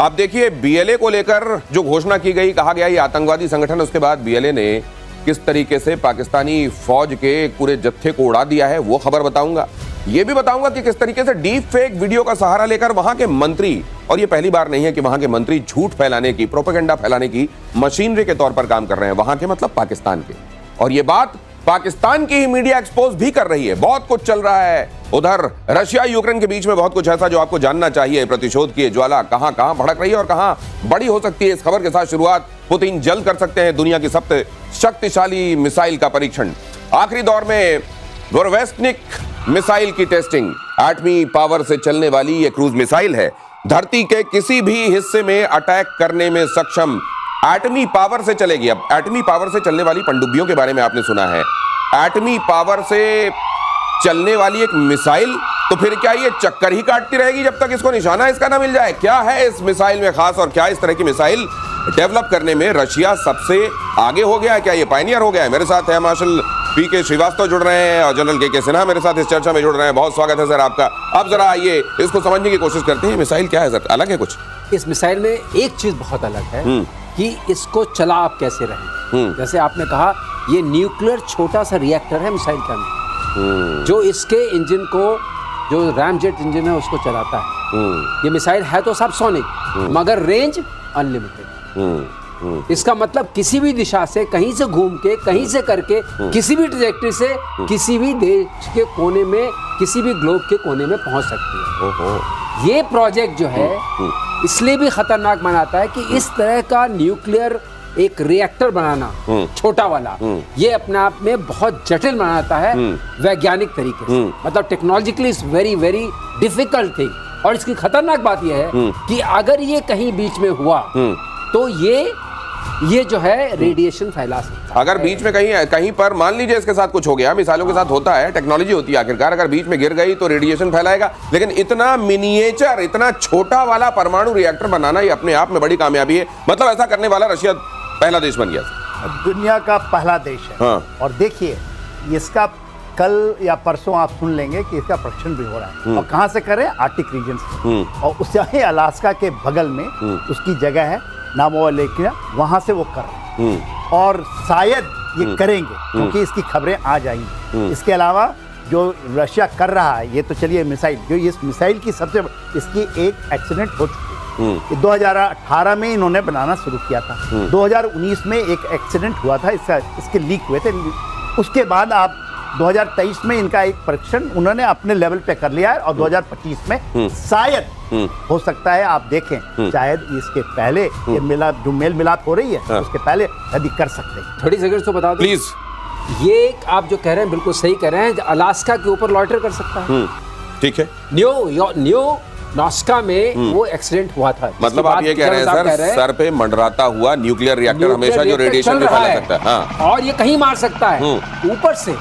आप देखिए बीएलए को लेकर जो घोषणा की गई, कहा गया ये आतंकवादी संगठन, उसके बाद बीएलए ने किस तरीके से पाकिस्तानी फौज के पूरे जत्थे को उड़ा दिया है वो खबर बताऊंगा। ये भी बताऊंगा कि किस तरीके से डीप फेक वीडियो का सहारा लेकर वहां के मंत्री, और ये पहली बार नहीं है कि वहां के मंत्री झूठ फैलाने की, प्रोपेगेंडा फैलाने की मशीनरी के तौर पर काम कर रहे हैं, वहां के मतलब पाकिस्तान के। और ये बात पाकिस्तान की ही मीडिया एक्सपोज भी कर रही है। बहुत कुछ चल रहा है उधर रशिया यूक्रेन के बीच में, बहुत कुछ ऐसा जो आपको जानना चाहिए। प्रतिशोध की ज्वाला कहां कहां भड़क रही है और कहां बड़ी हो सकती है। इस खबर के साथ शुरुआत, पुतिन जल्द कर सकते हैं दुनिया की सबसे शक्तिशाली मिसाइल का परीक्षण। आखिरी दौर में गोरवेस्टनिक मिसाइल की टेस्टिंग। एटमी पावर से चलने वाली यह क्रूज मिसाइल है, धरती के किसी भी हिस्से में अटैक करने में सक्षम। एटमी पावर से चलेगी। अब एटमी पावर से चलने वाली पनडुब्बियों के बारे में आपने सुना है, एटमी पावर से चलने वाली एक मिसाइल, तो फिर क्या ये चक्कर ही काटती रहेगी जब तक इसको निशाना इसका ना मिल जाए? क्या है इस मिसाइल में खास, और क्या इस तरह की मिसाइल डेवलप करने में रशिया सबसे आगे हो गया है? क्या ये पायनियर हो गया है? मेरे साथ है मार्शल पीके श्रीवास्तव जुड़ रहे हैं और जनरल के सिन्हा मेरे साथ इस चर्चा में जुड़ रहे हैं। बहुत स्वागत है सर आपका। अब जरा आइए इसको समझने की कोशिश करते हैं, मिसाइल क्या है सर, अलग है कुछ? इस मिसाइल में एक चीज बहुत अलग है कि इसको चला आप कैसे रहे। जैसे आपने कहा, ये न्यूक्लियर छोटा सा रिएक्टर है मिसाइल के अंदर, जो इसके इंजन को, जो रैमजेट इंजन है उसको चलाता है। ये मिसाइल है तो सबसोनिक, मगर रेंज अनलिमिटेड। इसका मतलब किसी भी दिशा से, कहीं से घूम के, कहीं से करके, किसी भी ट्रैजेक्टरी से किसी भी देश के कोने में, किसी भी ग्लोब के कोने में पहुंच सकती है। ये प्रोजेक्ट जो है इसलिए भी खतरनाक बनाता है कि इस तरह का न्यूक्लियर एक रिएक्टर बनाना, छोटा वाला, ये अपने आप में बहुत जटिल बनाता है वैज्ञानिक तरीके से। मतलब technologically it's very very difficult thing. और इसकी खतरनाक बात यह है कि अगर ये कहीं बीच में हुआ तो ये जो है रेडिएशन फैला सकता है। अगर बीच में कहीं पर मान लीजिए इसके साथ कुछ हो गया, मिसाइलों के साथ होता है, टेक्नोलॉजी होती है आखिरकार, अगर बीच में गिर गई तो रेडिएशन फैलाएगा। लेकिन इतना मिनिएचर, इतना छोटा वाला परमाणु रिएक्टर बनाना, ये अपने आप में बड़ी कामयाबी है। मतलब ऐसा करने वाला रशिया पहला देश बन गया, दुनिया का पहला देश है। हाँ। और देखिए इसका कल या परसों आप सुन लेंगे कि इसका परीक्षण भी हो रहा है। और कहाँ से कर रहे हैं? आर्टिक रीजन से। और उससे अलास्का के बगल में उसकी जगह है नामोवा लेक, वहां से वो कर रहे हैं। और शायद ये करेंगे क्योंकि इसकी खबरें आ जाएंगी। इसके अलावा जो रशिया कर रहा है, ये तो चलिए मिसाइल, जो इस मिसाइल की सबसे, इसकी एक एक्सीडेंट हो चुकी है। 2018 में इन्होंने बनाना शुरू किया था। 2019 में एक एक्सीडेंट हुआ था, इसके लीक हुए थे। उसके बाद आप 2023 में इनका एक परीक्षण उन्होंने अपने लेवल पे कर लिया है। और 2025 में शायद हो सकता है, आप देखें, शायद इसके पहले ये मिलाप, जो मेल मिलाप हो रही है उसके पहले यदि कर सकते हैं। थोड़ी सेकंड तो बता दो प्लीज। ये आप जो कह रहे हैं बिल्कुल सही कह रहे हैं, अलास्का के ऊपर लॉइटर कर सकता है। ठीक है। न्यू नॉस्का में वो एक्सीडेंट हुआ था। मतलब आप ये कह रहे हैं सर पे मंडराता हुआ न्यूक्लियर रिएक्टर हमेशा जो रेडिएशन भी फैला सकता है। हाँ। और ये कहीं मार सकता है ऊपर से।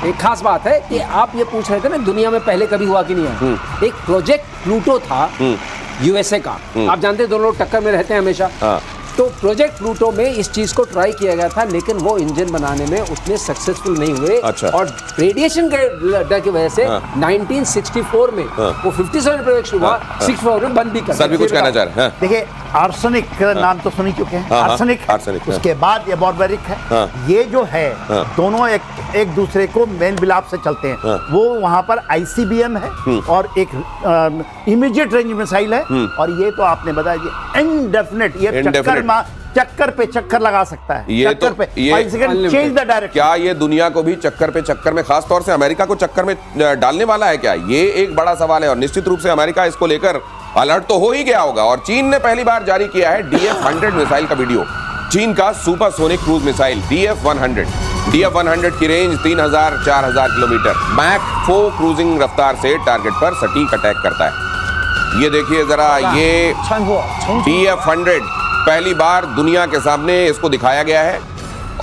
एक खास बात है कि आप ये पूछ रहे थे ना दुनिया में पहले कभी हुआ कि नहीं है। एक प्रोजेक्ट प्लूटो था यूएसए का, आप जानते हैं दोनों लोग टक्कर में रहते हैं हमेशा। हाँ। तो प्रोजेक्ट प्लूटो में इस चीज को ट्राई किया गया था, लेकिन वो इंजन बनाने में उतने सक्सेसफुल नहीं हुए। अच्छा। और रेडिएशन के डर की वजह से 1964 में वो 57 प्रोजेक्ट हुआ, 64 में बंद भी कर। सर भी कुछ कहना चाह रहे हैं? देखिए आर्सेनिक नाम तो सुन ही चुके हैं। आर्सेनिक, उसके बाद ये बॉर्बेरिक है। ये जो है दोनों एक दूसरे को मेल मिलाप से चलते हैं। वो वहां पर ICBM है और एक इमीडिएट रेंज मिसाइल है। और ये तो आपने बताया इनडेफिनेट, ये चक्कर पे चक्कर लगा सकता है। ये चक्कर तो पे चेंज द डायरेक्शन। क्या ये दुनिया को भी चक्कर पे चक्कर में, खास तौर से अमेरिका को चक्कर में डालने वाला है क्या? ये एक बड़ा सवाल है। और निश्चित रूप से अमेरिका इसको लेकर अलर्ट तो हो ही गया होगा। और चीन ने पहली बार जारी किया है DF-100 मिसाइल का वीडियो। चीन का सुपरसोनिक क्रूज मिसाइल DF-100 की रेंज 3000-4000 किलोमीटर, मैक 4 क्रूजिंग रफ्तार से टारगेट पर सटीक अटैक करता है। ये देखिए जरा, ये DF-100 पहली बार दुनिया के सामने इसको दिखाया गया है।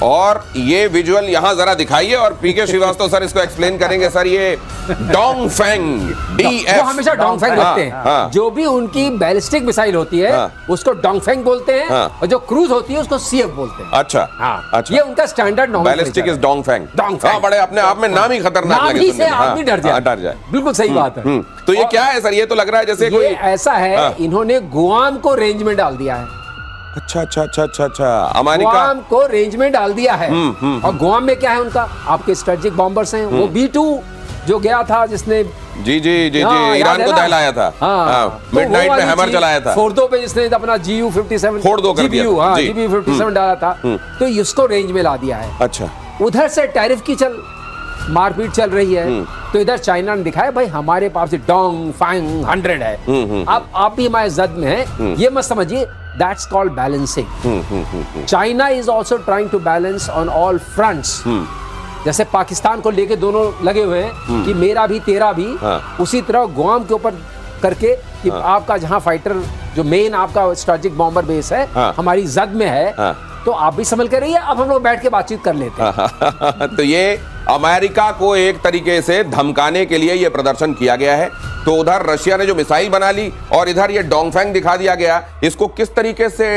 और ये विजुअल यहां जरा दिखाइए और पीके श्रीवास्तव सर इसको एक्सप्लेन करेंगे। सर ये डोंगफेंग DF वो हमेशा डोंगफेंग रखते हैं। हाँ। जो भी उनकी बैलिस्टिक मिसाइल होती है उसको डोंगफेंग बोलते हैं और जो क्रूज होती है उसको CF बोलते हैं। अच्छा अच्छा, ये उनका स्टैंडर्ड बैलिस्टिक इज डोंगफेंग। हाँ, बड़े अपने आप में नाम ही खतरनाक लगे सुनने में। आदमी डर जाए। बिल्कुल सही बात है। तो ये क्या है सर? ये तो लग रहा है जैसे कोई ऐसा है, इन्होंने गुआम को रेंज में डाल दिया है। अच्छा अच्छा अच्छा अच्छा अच्छा, अमेरिका गुआम को रेंज में डाल दिया है। और गुआम में क्या है उनका, आपके स्ट्रेटेजिक बॉम्बर्स हैं। वो B2 जो गया था, जिसने जी ईरान को दहलाया था। मिडनाइट में हैमर चलाया था। फोर्दो पे जिसने अपना GU-57 फोड़ दो कर दिया था। GBU-57 डाला था, तो इसको रेंज में ला दिया है। अच्छा, उधर से टैरिफ की मारपीट चल रही है, तो इधर चाइना ने दिखाया भाई हमारे पास डोंगफेंग 100 है। अब आप भी हमारे जद में है, ये मत समझिए। That's called balancing. China is also trying to balance on all fronts. जैसे पाकिस्तान को लेके दोनों लगे हुए हैं कि मेरा भी तेरा भी, उसी तरह गुआम के ऊपर करके कि आपका जहां फाइटर जो मेन आपका स्ट्रेटेजिक बॉम्बर बेस है हमारी जद में है, तो आप भी संभल के रहिए। अब हम लोग बैठ के बातचीत कर लेते हैं। तो ये अमेरिका को एक तरीके से धमकाने के लिए ये प्रदर्शन किया गया है। तो उधर रशिया ने जो मिसाइल बना ली और इधर ये डोंगफेंग दिखा दिया गया। इसको किस तरीके से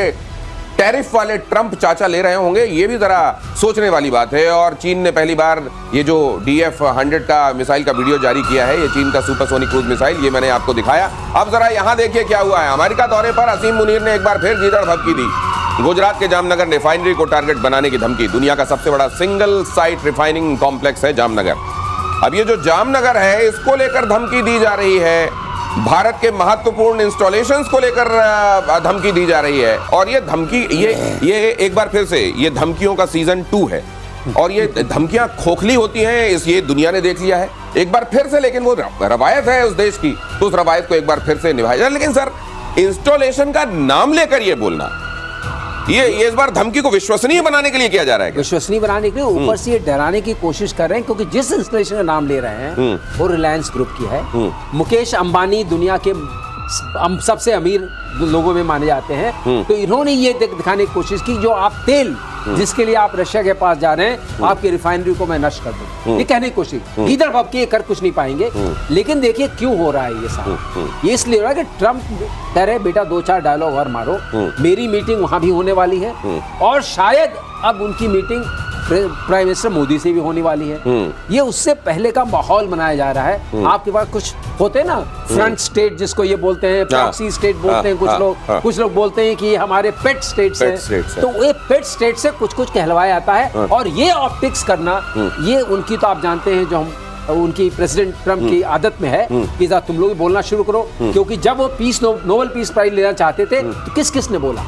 टैरिफ वाले ट्रंप चाचा ले रहे होंगे, ये भी जरा सोचने वाली बात है। और चीन ने पहली बार ये जो DF-100 का मिसाइल का वीडियो जारी किया है, ये चीन का सुपरसोनिक क्रूज मिसाइल, ये मैंने आपको दिखाया। अब जरा यहां देखिए क्या हुआ है। अमेरिका दौरे पर असीम मुनीर ने एक बार फिर गीदड़ भभकी दी। गुजरात के जामनगर रिफाइनरी को टारगेट बनाने की धमकी। दुनिया का सबसे बड़ा सिंगल साइट रिफाइनिंग कॉम्प्लेक्स है जामनगर। अब ये जो जामनगर है, इसको लेकर धमकी दी जा रही है। भारत के महत्वपूर्ण इंस्टॉलेशंस को लेकर धमकी दी जा रही है। और ये धमकी, ये एक बार फिर से ये धमकियों का सीजन 2 है। और ये धमकियां खोखली होती हैं, ये दुनिया ने देख लिया है एक बार फिर से। लेकिन वो रवायत है उस देश की, तो उस रवायत को एक बार फिर से निभाया जाए। लेकिन सर, इंस्टॉलेशन का नाम लेकर ये बोलना, ये इस बार धमकी को विश्वसनीय बनाने के लिए किया जा रहा है। विश्वसनीय बनाने के लिए ऊपर से ये डराने की कोशिश कर रहे हैं, क्योंकि जिस इंस्टॉलेशन का नाम ले रहे हैं वो रिलायंस ग्रुप की है। मुकेश अंबानी दुनिया के सबसे अमीर लोगों में माने जाते हैं। तो इन्होंने ये दिखाने की कोशिश की, जो आप तेल जिसके लिए आप रशिया के पास जा रहे हैं, आपकी रिफाइनरी को मैं नष्ट कर दूं, ये कहने की कोशिश। इधर भाव के कर कुछ नहीं पाएंगे। लेकिन देखिए क्यों हो रहा है ये सारा। ये इसलिए हो रहा है कि ट्रंप कह रहे बेटा 2-4 डायलॉग और मारो। मेरी मीटिंग वहां भी होने वाली है, और शायद अब उनकी मीटिंग प्राइम मिनिस्टर मोदी से भी होने वाली है। ये उससे पहले का माहौल बनाया जा रहा है। आपके पास कुछ होते हैं ना फ्रंट स्टेट, जिसको ये बोलते हैं प्रॉक्सी स्टेट बोलते हैं कुछ लोग बोलते हैं कि ये हमारे पेट स्टेट्स हैं। तो ये पेट स्टेट से कुछ कहलवाया जाता है। और ये ऑप्टिक्स करना, ये उनकी, तो आप जानते हैं जो हम उनकी प्रेसिडेंट ट्रंप की आदत में है कि तुम लोग बोलना शुरू करो। क्योंकि जब वो नोबेल पीस प्राइज लेना चाहते थे, तो किसने बोला।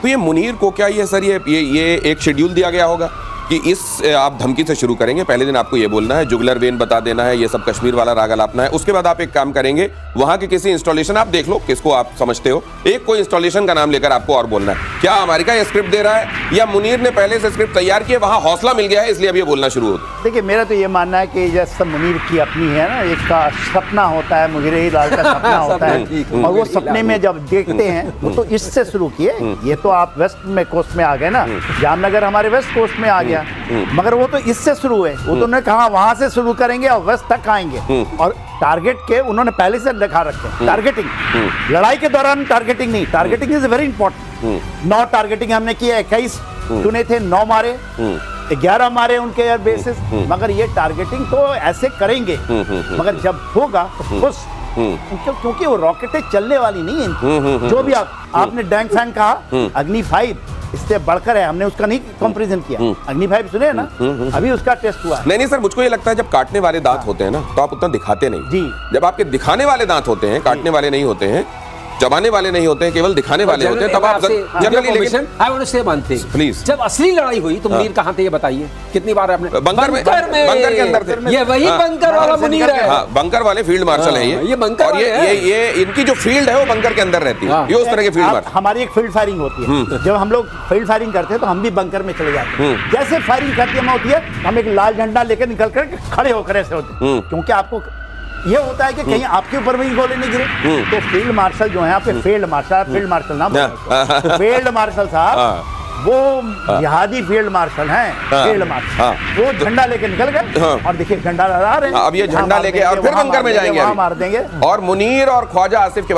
तो ये मुनीर को क्या ये सर ये एक शेड्यूल दिया गया होगा कि इस आप धमकी से शुरू करेंगे, पहले दिन आपको ये बोलना है, जुगलर वेन बता देना है, ये सब कश्मीर वाला राग अलापना है। उसके बाद आप एक काम करेंगे, वहां के किसी इंस्टॉलेशन, आप देख लो किसको आप समझते हो, एक कोई इंस्टॉलेशन का नाम लेकर आपको और बोलना है। क्या अमेरिका ये स्क्रिप्ट दे रहा है, या मुनीर ने पहले से स्क्रिप्ट तैयार की है, वहां हौसला मिल गया है इसलिए अब ये बोलना शुरू होता है? देखिए, मेरा तो ये मानना है कि जैसा मुनीर की अपनी है ना, एक का सपना होता है, मुगीर ही लाल का सपना होता है, और वो सपने में जब देखते हैं वो तो इससे शुरू किए। ये तो आप वेस्ट में कोस्ट में आ गए ना, जामनगर हमारे वेस्ट कोस्ट में आ गया, मगर वो तो इससे शुरू है। वो तो उन्होंने कहा वहां से शुरू करेंगे और वेस्ट तक आएंगे। और टारगेट के उन्होंने पहले से लिखा रखे, टारगेटिंग, लड़ाई के दौरान टारगेटिंग नहीं, targeting is very important. 9 targeting हमने किया, 21 चुने थे, 9 मारे, 11 मारे उनके एयर बेसिस। मगर ये टारगेटिंग तो ऐसे करेंगे, मगर जब होगा तो खुश, क्योंकि वो रॉकेटें चलने वाली नहीं है। जो भी आपने डोंगफेंग कहा, अग्नि 5 इससे बढ़कर है, हमने उसका नहीं कंपैरिजन किया। अग्नि 5 सुने ना, अभी उसका टेस्ट हुआ है। नहीं सर, मुझको ये लगता है जब काटने वाले दांत होते हैं ना, तो आप उतना दिखाते नहीं जी। जब आपके दिखाने वाले दांत होते हैं, काटने वाले नहीं होते हैं, चबाने वाले नहीं होते हैं, केवल दिखाने वाले होते हैं, तब आप जनरली। लेकिन आई वांट टू से वन थिंग प्लीज, जब असली लड़ाई हुई तो मुनीर कहां थे ये बताइए? कितनी बार आपने बंकर के अंदर थे। ये वही बंकर वाला मुनीर है। बंकर वाले फील्ड मार्शल है ये बंकर, और ये इनकी जो फील्ड है वो बंकर के अंदर रहती है। ये उस तरह की फील्ड मार्शल। हमारी एक फील्ड फायरिंग होती है, जब हम लोग फील्ड फायरिंग करते हैं तो हम भी बंकर में चले जाते हैं। जैसे फायरिंग खत्म होती है, हम एक लाल झंडा लेकर निकल कर खड़े होकर ऐसे होते हैं, क्योंकि आपको ये होता है कि कहीं आपके ऊपर भी गोले नहीं गिरे। तो फील्ड मार्शल जो है, आपके फील्ड मार्शल नाम, फील्ड मार्शल साहब वो जिहादी फील्ड मार्शल हैं, फील्ड मार्शल, वो झंडा लेके निकल गए और देखिए झंडा लहरा रहे हैं। अब ये झंडा लेके और फिर बंकर में जाएंगे, वहां मार देंगे। और मुनीर और ख्वाजा आसिफ के